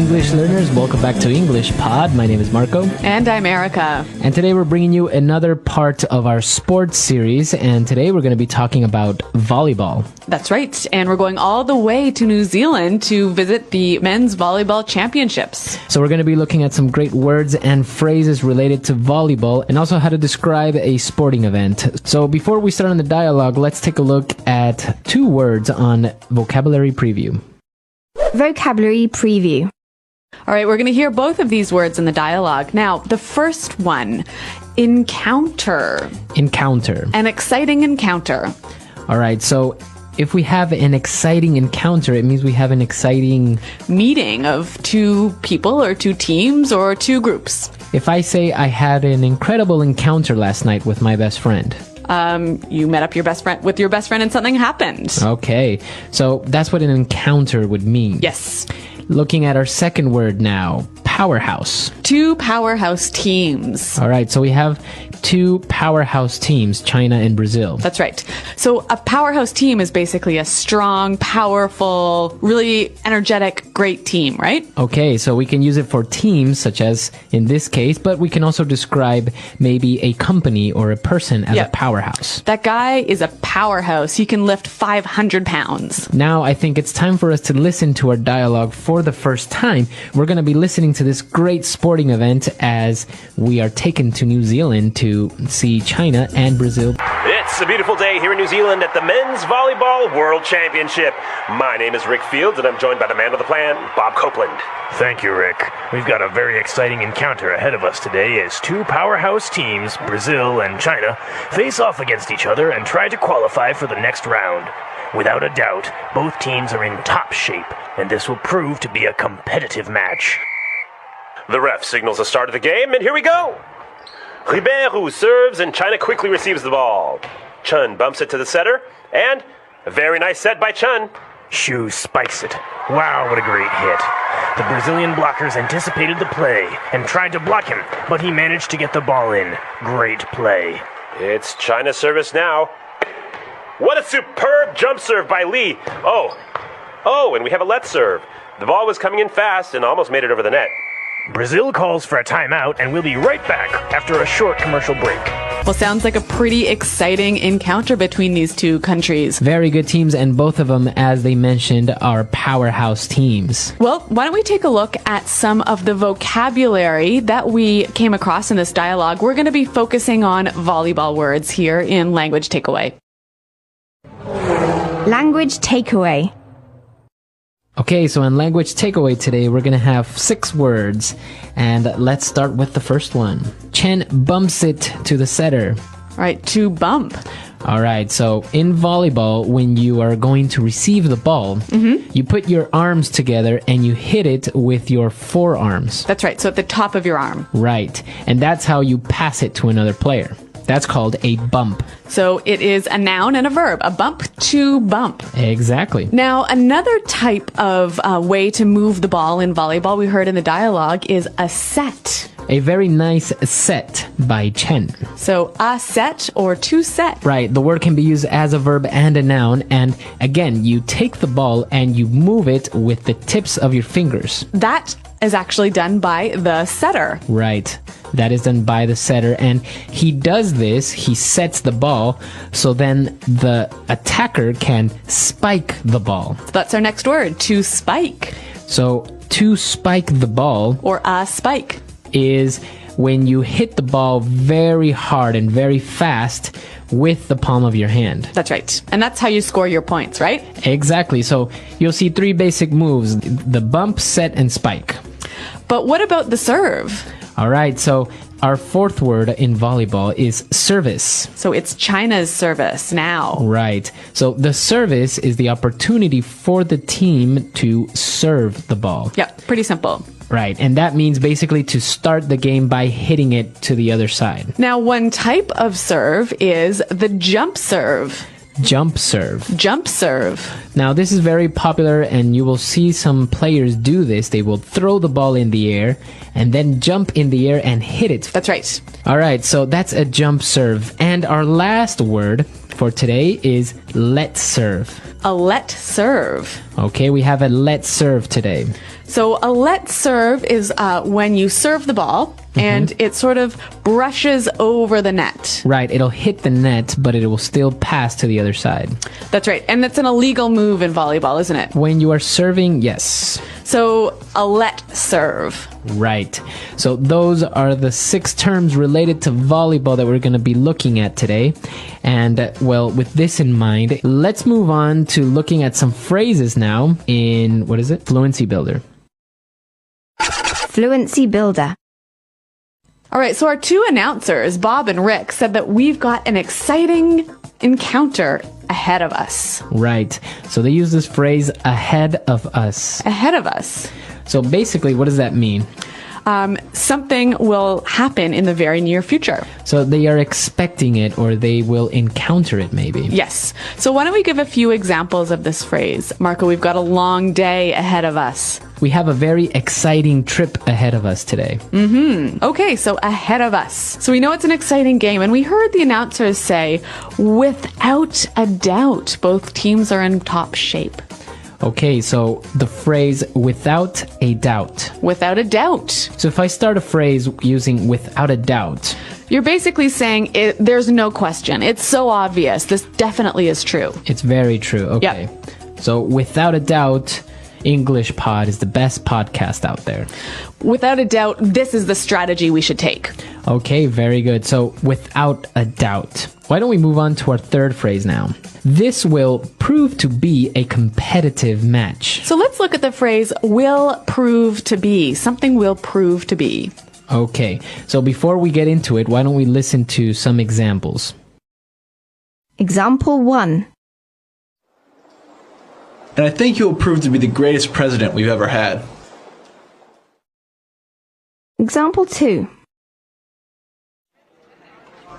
English learners. Welcome back to English Pod. My name is Marco. And I'm Erica. And today we're bringing you another part of our sports series. And today we're going to be talking about volleyball. That's right. And we're going all the way to New Zealand to visit the men's volleyball championships. So we're going to be looking at some great words and phrases related to volleyball and also how to describe a sporting event. So before we start on the dialogue, let's take a look at two words on vocabulary preview. Vocabulary preview. All right, we're going to hear both of these words in the dialogue. Now, the first one, encounter. Encounter. An exciting encounter. All right, so if we have an exciting encounter, it means we have an exciting meeting of two people or two teams or two groups. If I say I had an incredible encounter last night with my best friend. You met up with your best friend and something happened. Okay, so that's what an encounter would mean. Yes. Looking at our second word now, powerhouse. Two powerhouse teams. All right, so we have two powerhouse teams, China and Brazil. That's right. So a powerhouse team is basically a strong, powerful, really energetic, great team, right? Okay, so we can use it for teams, such as in this case, but we can also describe maybe a company or a person as a powerhouse. That guy is a powerhouse. He can lift 500 pounds. Now, I think it's time for us to listen to our dialogue for the first time. We're going to be listening to this great sporting event as we are taken to New Zealand to see China and Brazil. It's a beautiful day here in New Zealand at the Men's Volleyball World Championship. My name is Rick Fields, and I'm joined by the man of the plan, Bob Copeland. Thank you, Rick. We've got a very exciting encounter ahead of us today as two powerhouse teams, Brazil and China, face off against each other and try to qualify for the next round. Without a doubt, both teams are in top shape, and this will prove to be a competitive match. The ref signals the start of the game, and here we go. Ribeiro serves, and China quickly receives the ball. Chun bumps it to the setter, and a very nice set by Chun. Xu spikes it. Wow, what a great hit. The Brazilian blockers anticipated the play and tried to block him, but he managed to get the ball in. Great play. It's China's service now. What a superb jump serve by Li. Oh, and we have a let serve. The ball was coming in fast and almost made it over the net. Brazil calls for a timeout, and we'll be right back after a short commercial break. Well, sounds like a pretty exciting encounter between these two countries. Very good teams, and both of them, as they mentioned, are powerhouse teams. Well, why don't we take a look at some of the vocabulary that we came across in this dialogue? We're going to be focusing on volleyball words here in Language Takeaway. Language takeaway. Okay, so in Language Takeaway today, we're going to have 6 words. And let's start with the first one. Chen bumps it to the setter. All right, to bump. All right, so in volleyball, when you are going to receive the ball, you put your arms together and you hit it with your forearms. That's right, so at the top of your arm. Right, and that's how you pass it to another player. That's called a bump. So it is a noun and a verb, a bump to bump. Exactly. Now, another type of way to move the ball in volleyball we heard in the dialogue is a set. A very nice set by Chen. So a set or to set. Right, the word can be used as a verb and a noun. And again, you take the ball and you move it with the tips of your fingers. That is actually done by the setter. Right. That is done by the setter, and he does this, he sets the ball, so then the attacker can spike the ball. So that's our next word, to spike. So to spike the ball, or a spike, is when you hit the ball very hard and very fast with the palm of your hand. That's right. And that's how you score your points, right? Exactly. So you'll see 3 basic moves, the bump, set, and spike. But what about the serve? All right, so our 4th word in volleyball is service. So it's China's service now. Right. So the service is the opportunity for the team to serve the ball. Yeah, pretty simple. Right, and that means basically to start the game by hitting it to the other side. Now, one type of serve is the jump serve. Jump serve. Jump serve. Now, this is very popular, and you will see some players do this. They will throw the ball in the air and then jump in the air and hit it. That's right. All right, so that's a jump serve. And our last word for today is let serve. A let serve. Okay, we have a let serve today. So a let serve is when you serve the ball and it sort of brushes over the net. Right, it'll hit the net, but it will still pass to the other side. That's right. And that's an illegal move in volleyball, isn't it? When you are serving, yes. So a let serve. Right. So those are the 6 terms related to volleyball that we're going to be looking at today. And, well, with this in mind, let's move on to looking at some phrases now in, Fluency Builder. Fluency Builder. All right, so our 2 announcers, Bob and Rick, said that we've got an exciting encounter ahead of us. Right. So they use this phrase, ahead of us. Ahead of us. So basically, what does that mean? Something will happen in the very near future. So they are expecting it, or they will encounter it, maybe. Yes. So why don't we give a few examples of this phrase? Marco, we've got a long day ahead of us. We have a very exciting trip ahead of us today. Okay, so ahead of us. So we know it's an exciting game, and we heard the announcers say, without a doubt, both teams are in top shape. Okay, so the phrase without a doubt. Without a doubt. So if I start a phrase using without a doubt, You're basically saying there's no question. It's so obvious. This definitely is true. it's very true. Okay. So without a doubt, English Pod is the best podcast out there. Without a doubt, this is the strategy we should take. Okay, very good. So without a doubt. Why don't we move on to our third phrase now? This will prove to be a competitive match. So let's look at the phrase will prove to be. Something will prove to be. Okay, so before we get into it, why don't we listen to some examples? Example 1. And I think he will prove to be the greatest president we've ever had. Example 2.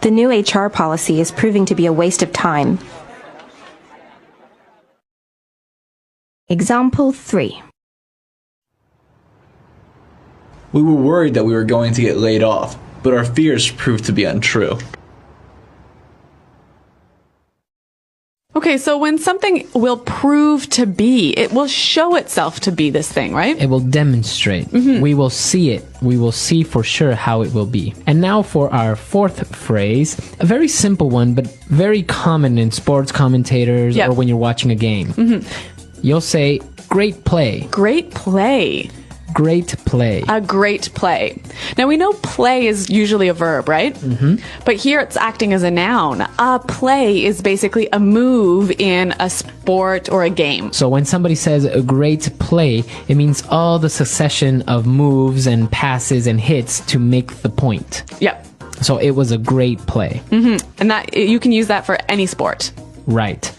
The new HR policy is proving to be a waste of time. Example 3. We were worried that we were going to get laid off, but our fears proved to be untrue. Okay, so when something will prove to be, it will show itself to be this thing, right? It will demonstrate. We will see it. We will see for sure how it will be. And now for our fourth phrase, a very simple one, but very common in sports commentators Yep. or when you're watching a game. You'll say, great play. Great play. Great play. A great play. Now we know play is usually a verb, right? But here it's acting as a noun. A play is basically a move in a sport or a game. So when somebody says a great play, it means all the succession of moves and passes and hits to make the point. Yep. So it was a great play. And that you can use that for any sport. Right.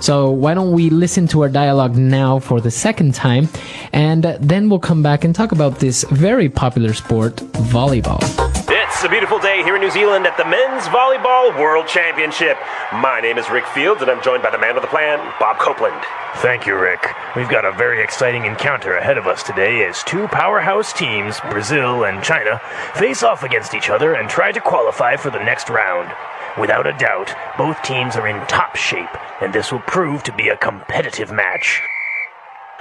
So why don't we listen to our dialogue now for the second time, and then we'll come back and talk about this very popular sport, volleyball. It's a beautiful day here in New Zealand at the Men's Volleyball World Championship. My name is Rick Fields, and I'm joined by the man of the plan, Bob Copeland. Thank you, Rick. We've got a very exciting encounter ahead of us today as 2 powerhouse teams, Brazil and China, face off against each other and try to qualify for the next round. Without a doubt, both teams are in top shape, and this will prove to be a competitive match.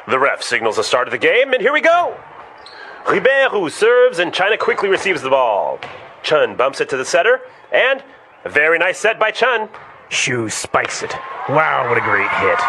The ref signals the start of the game, and here we go. Ribeiro serves, and China quickly receives the ball. Chun bumps it to the setter, and a very nice set by Chun. Xu spikes it. Wow, what a great hit.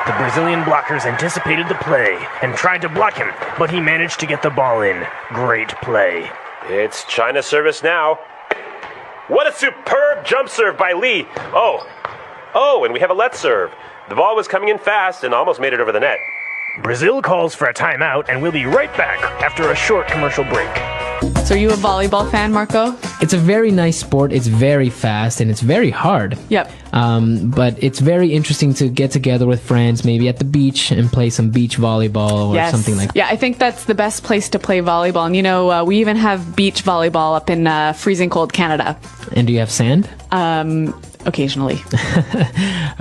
The Brazilian blockers anticipated the play and tried to block him, but he managed to get the ball in. Great play. It's China's service now. What a superb jump serve by Li. Oh, and we have a let serve. The ball was coming in fast and almost made it over the net. Brazil calls for a timeout, and we'll be right back after a short commercial break. So are you a volleyball fan, Marco? It's a very nice sport. It's very fast and it's very hard. Yep. But it's very interesting to get together with friends, maybe at the beach, and play some beach volleyball or something like that. Yeah, I think that's the best place to play volleyball. And, you know, we even have beach volleyball up in freezing cold Canada. And do you have sand? Occasionally.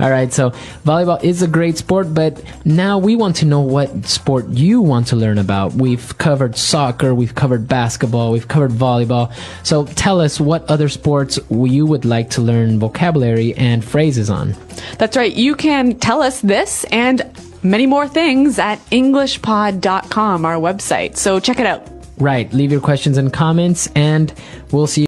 All right, so volleyball is a great sport, but now we want to know what sport you want to learn about. We've covered soccer, we've covered basketball, we've covered volleyball. So tell us what other sports you would like to learn vocabulary and phrases on. That's right. You can tell us this and many more things at englishpod.com, our website. So check it out. Right. Leave your questions and comments, and we'll see you